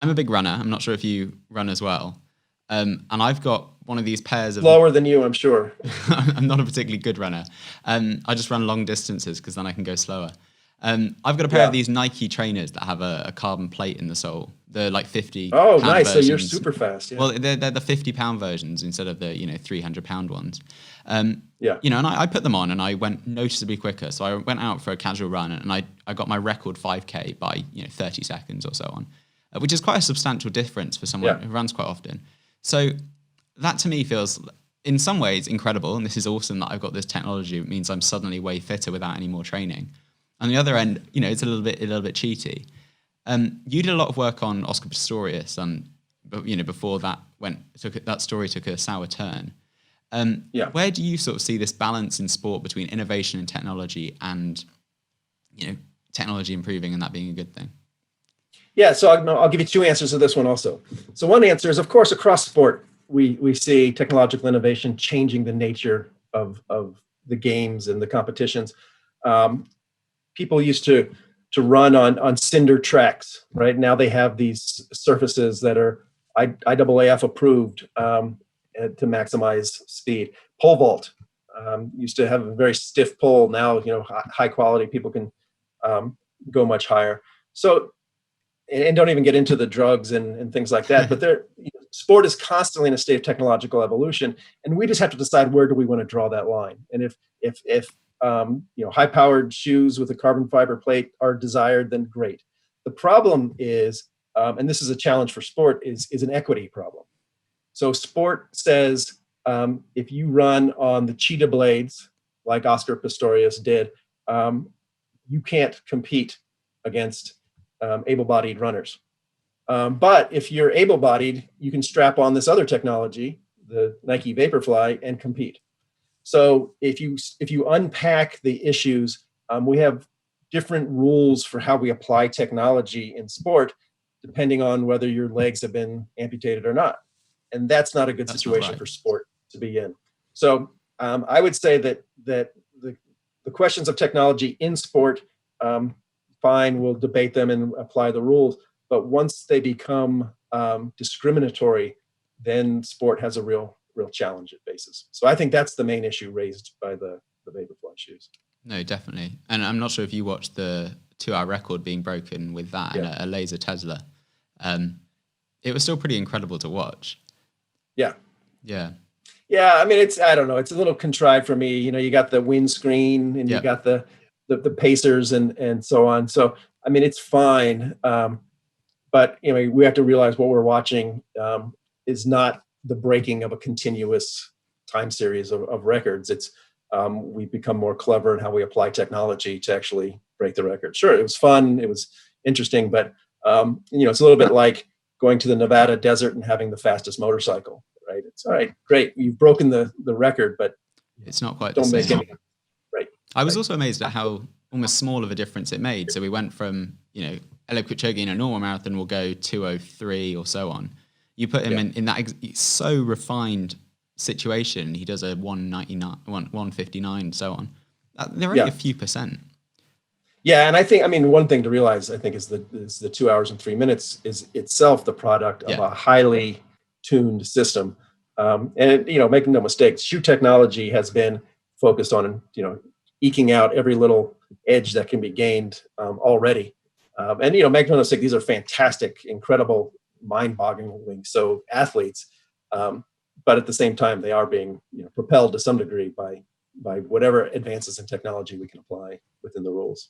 I'm a big runner. I'm not sure if you run as well. And I've got one of these pairs of... Slower than you, I'm sure. I'm not a particularly good runner. I just run long distances because then I can go slower. I've got a pair of these Nike trainers that have a carbon plate in the sole. They're like 50 Oh, pound nice. versions. So you're super fast. Yeah. Well, they're the 50-pound versions instead of the 300-pound ones. And I put them on and I went noticeably quicker. So I went out for a casual run and I got my record 5K by 30 seconds or so on, which is quite a substantial difference for someone who runs quite often. So that to me feels in some ways incredible, and this is awesome that I've got this technology. It means I'm suddenly way fitter without any more training. On the other end, it's a little bit cheaty. You did a lot of work on Oscar Pistorius, and before that story took a sour turn. Where do you sort of see this balance in sport between innovation and technology, and technology improving and that being a good thing? Yeah, so I'll give you two answers to this one also. So one answer is, of course, across sport, we see technological innovation changing the nature of the games and the competitions. People used to run on cinder tracks, right? Now they have these surfaces that are IAAF approved to maximize speed. Pole vault used to have a very stiff pole. Now, high quality, people can go much higher. So, and don't even get into the drugs and things like that, but sport is constantly in a state of technological evolution, and we just have to decide where do we want to draw that line. And if high-powered shoes with a carbon fiber plate are desired, then great. The problem is, and this is a challenge for sport, is an equity problem. So sport says, if you run on the cheetah blades, like Oscar Pistorius did, you can't compete against able-bodied runners. But if you're able-bodied, you can strap on this other technology, the Nike Vaporfly, and compete. So if you unpack the issues, we have different rules for how we apply technology in sport, depending on whether your legs have been amputated or not. And that's not a good situation for sport to be in. So I would say that the questions of technology in sport, fine, we'll debate them and apply the rules. But once they become discriminatory, then sport has a real challenge it faces. So I think that's the main issue raised by the Vaporfly shoes. No, definitely. And I'm not sure if you watched the 2-hour record being broken with that and a laser Tesla. It was still pretty incredible to watch. Yeah. Yeah. Yeah, I mean, I don't know, it's a little contrived for me. You got the windscreen and you got the pacers and so on. So, I mean, it's fine. But, we have to realize what we're watching is not the breaking of a continuous time series of records. It's we've become more clever in how we apply technology to actually break the record. Sure, it was fun, it was interesting, but it's a little bit like going to the Nevada desert and having the fastest motorcycle, right? It's all right, great, you've broken the record, but it's not quite the same. Make any, right? I was also amazed at how almost small of a difference it made. So we went from, Eliud Kipchoge in a normal marathon will go 2:03 or so on. You put him in that so refined situation, he does a 1:99, 1:59, so on. They're only a few percent. Yeah, and one thing to realize, I think, is the 2 hours and 3 minutes is itself the product of a highly tuned system. And making no mistakes, shoe technology has been focused on eking out every little edge that can be gained already. And make no mistake, these are fantastic, incredible, mind-boggling so athletes. But at the same time, they are being propelled to some degree by whatever advances in technology we can apply within the rules.